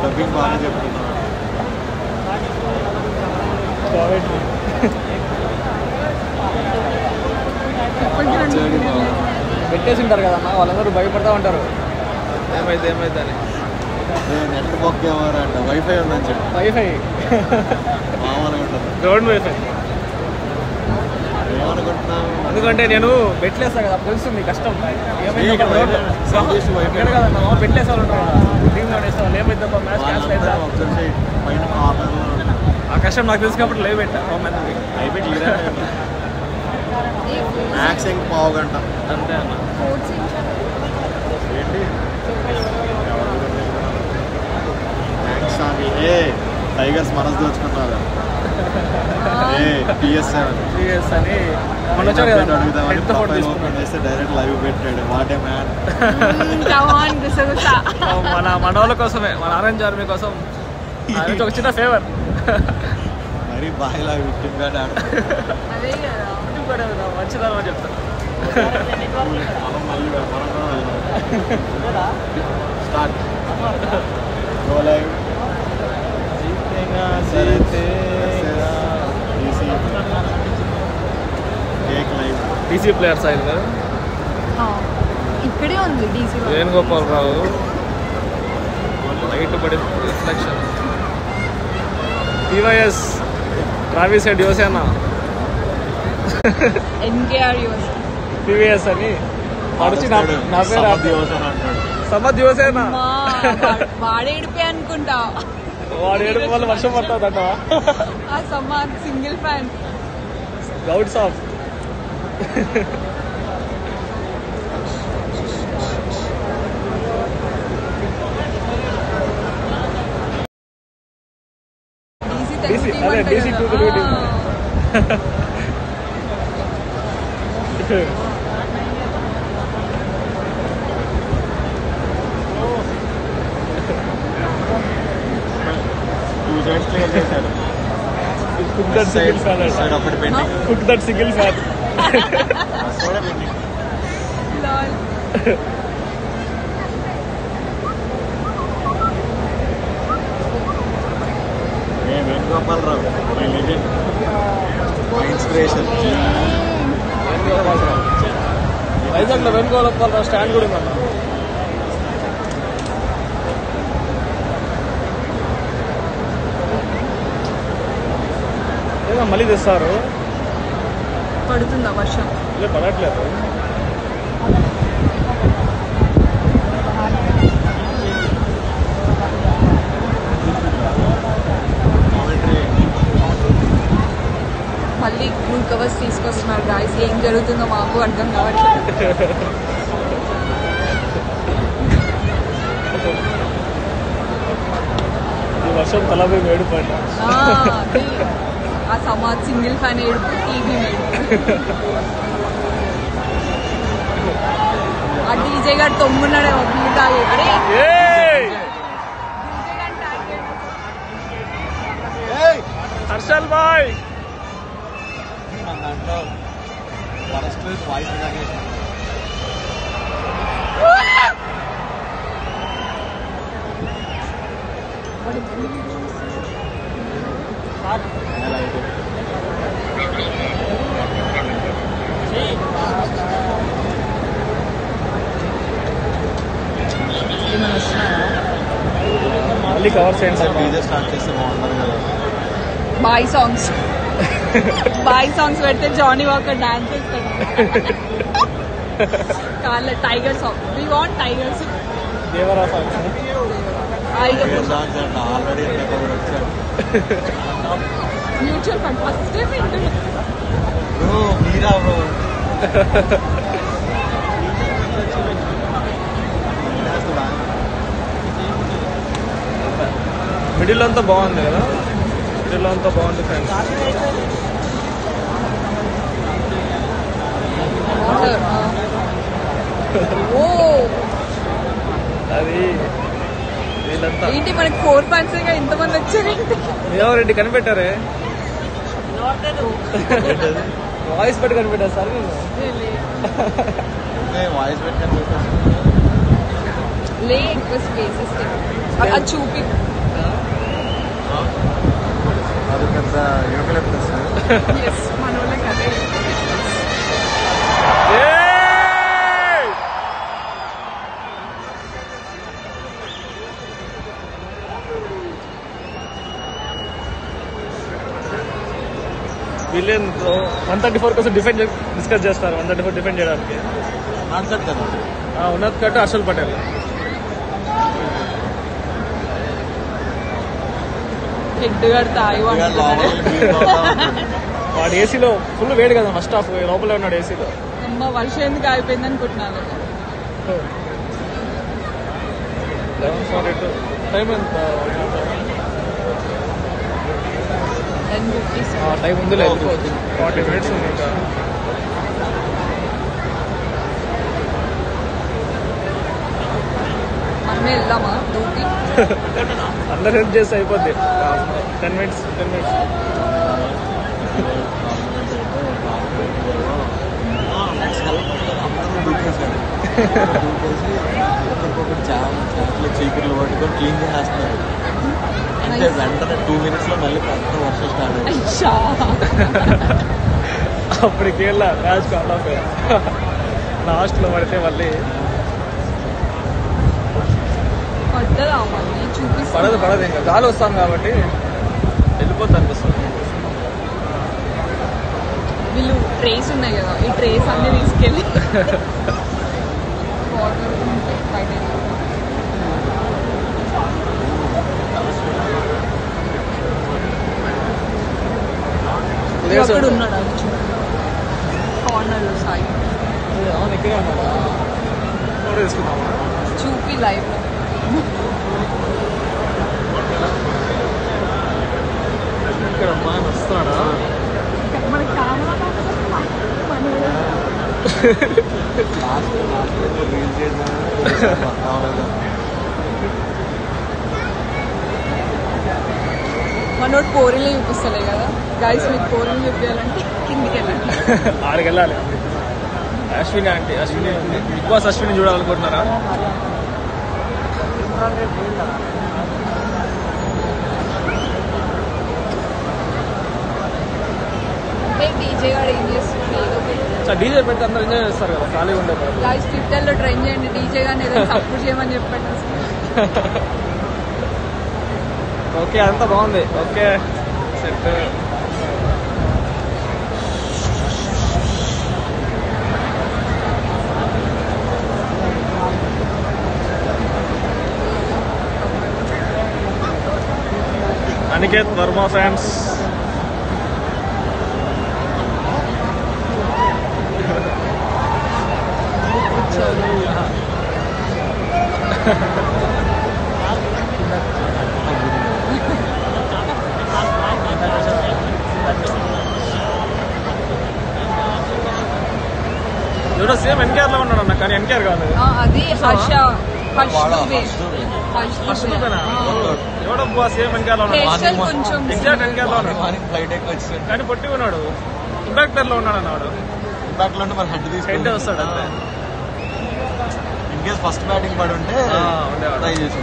Dubbing బాగా చెప్తున్నా. పెట్టేసి ఉంటారు కదమ్మా, వాళ్ళందరూ భయపడతా ఉంటారు ఏమైతే అని. నెట్ బొక్క ఎవరంట వైఫై ఉందని చెప్పి. వైఫై మామూలుగా ఉంటుంది, గ్రౌండ్ వైఫై. ఏమనుకుంటున్నావు? ఎందుకంటే నేను బెట్లేస్తా కదా, తెలుస్తుంది కష్టం. ఏమైంది కదన్నా, బెట్లేసే వాళ్ళు ఉంటారు కదా, టీంలో వేసేవాళ్ళు ఏమైతే మ్యాచ్ క్యాన్సిల్ అవుతా, ఆ కష్టం నాకు తెలుసు కాబట్టి లైవ్ పెట్టా. మ్యాక్స్ ఇంక పావు గంట అంతే అన్న. ఏంటి మ్యాక్స్ అని టైగర్స్ మనసు దోచుకున్నారు. PS అని మొన్న వచ్చాడు కదా, అడుగుదామని డైరెక్ట్ లైవ్ పెట్టాడు. What a man. మన వాళ్ళ కోసమే, మన ఆరెంజ్ ఆర్మీ కోసం ఒక చిన్న ఫేవర్. మరి బాగా విక్టిమ్ గా మంచిదనం అని చెప్తాను. Start go live. DC players అయింది ఇక్కడే ఉంది డీసీ. వేణుగోపాల్ రావు లైట్ పడి reflection. TYS Travis Head Yuvasena, NKR TVS అని నడిచి నా పేరు సమద్ యువసేన. వాడు ఏడిపే అనుకుంటా, వాడు ఏడుపు వల్ల వర్షం పడుతుందట. ఆ Samman single fan Gouds of. DC 2 Cook that single fan. Cook that single fan. lol. Venugopal Rao my legend, my inspiration. వైజాగ్లో వేణుగోపాల్ రావు స్టాండ్ కూడా ఉందన్న. ఏదో మళ్ళీ తెస్తారు. పడుతుందా వర్షం? పడట్లేదు. మళ్ళీ ఫుల్ కవర్స్ తీసుకొస్తున్నారు గాయస్. ఏం జరుగుతుందో మాకు అర్థం కావట్లేదు. ఈ వర్షం తలపై వేడిపడ్డా. ఆ సమాజ్ సింగిల్ ఫ్యాన్ ఏడుపు, టీవీ ఆ డీజే గారు తొమ్మున్నాడేమో హర్షల్ బాయ్. వాయిస్ మళ్ళీ కవర్ చేయండి. స్టార్ట్ చేస్తే బాగుంటుంది కదా. బాయ్ సాంగ్స్ పెడితే జానీ వాకర్ డాన్స్ చేస్తాడు. కాళ్ళ tiger song, we want tigers. Devara songs already వచ్చాడు. మ్యూచువల్ ఫండ్ ఫస్ట్ టైం వింటున్నా. మీరా బ్రో. మిడిల్ అంతా బాగుంది కదా, మిడిల్ అంతా బాగుంది ఫ్రెండ్స్. అది వీళ్ళంతా ఏంటి మనకి 4 ఫ్యాన్స్ గా ఇంతమంది వచ్చారంటే. ఎవరెడ్డి కనిపెట్టారే, వాయిస్ పెట్టి కనిపెట్టారు సార్ వాయిస్ పెట్టి లే ఎక్కువ స్పేసెస్ అది చూపి అది పెద్ద యూకలిప్టస్. మన వాళ్ళకి అదే విలియన్ 134 కోసం డిస్కస్ చేస్తారు. 134 డిఫెండ్ చేయడానికి నాట్ కదా ఉన్నత్ కట్ హర్షల్ పటేల్. హెడ్ కడితే వాడు ఏసీలో ఫుల్ వేడి కదా ఫస్ట్ హాఫ్, లోపలే ఉన్నాడు ఏసీలో. అమ్మ వర్షం ఎందుకు ఆగిపోయింది అనుకుంటున్నాను. 11:42 టైం ఎంత? టైం ఉంది లేదు, 40 minutes ఉంది ఇంకా. మనమే వెళ్దామా డ్యూటీ? అందరు హెల్ప్ చేస్తే అయిపోద్ది. 10 minutes. ఒక్కొక్కటి చాలా చీకట్లు పట్టుకొని క్లీన్ చేస్తున్నారు. అంటే వెంటనే 2 minutes లో మళ్ళీ పెద్ద వర్షం స్టార్ట్ అయింది. అప్పటికి వెళ్ళా మ్యాచ్ అవుట్ ఆఫ్ లాస్ట్లో పడితే మళ్ళీ పడదు ఇంకా గాలి వస్తాను కాబట్టి వెళ్ళిపోద్ది అనిపిస్తుంది. వీళ్ళు ట్రేస్ ఉన్నాయి కదా, ఈ ట్రేస్ అన్ని తీసుకెళ్ళి అక్కడ ఉన్నాడు కార్నర్ సాయి. ఇక్కడే ఉన్నాడా? ఫోటో తీసుకుందామా? చూపి లైవ్ లో ఇక్కడ వస్తాడా? మన కెమెరా మనోడు పోరీలు చూపిస్తలే కదా గైస్. మీకు పోరీలు చూపించాలంటే కిందికి వెళ్ళండి, ఆడికి వెళ్ళాలి. అశ్విని బిగ్ బాస్ అశ్విని చూడాలనుకుంటున్నారా? డీజే గారు ఏం చేస్తున్నారు? డీజే పెడితే అందరూ ఎంజాయ్ చేస్తారు కదా, ఖాళీగా ఉండే గైస్ ట్విట్టర్లో ట్రైన్ చేయండి, డీజే గారిని ఏదైనా సపోర్ట్ చేయమని చెప్పండి. ఓకే అంతా బాగుంది. Okay set. Aniket Varma fans ఎవడో సేమ్ ఎన్కేఆర్ లో ఉన్నాడు అన్న, కానీ ఎన్కేఆర్ కాదు. అది హర్ష ఎవడో సేమ్ ఎన్కేఆర్ లో ఉన్నాడు, కొంచెం ఎగ్జాక్ట్ ఎన్కేఆర్ లో ఉన్నాడు, ఫ్లైట్ ఎక్కువ వచ్చింది కానీ పొట్టి ఉన్నాడు. ఇంపాక్టర్ లో ఉన్నాడు అన్నాడు. ఇంపాక్ట్ లో ఉంటే మరి హెడ్ హెడ్ వస్తాడు అంతే. ఇన్ కేస్ ఫస్ట్ బ్యాటింగ్ పడి ఉంటే ట్రై చేసి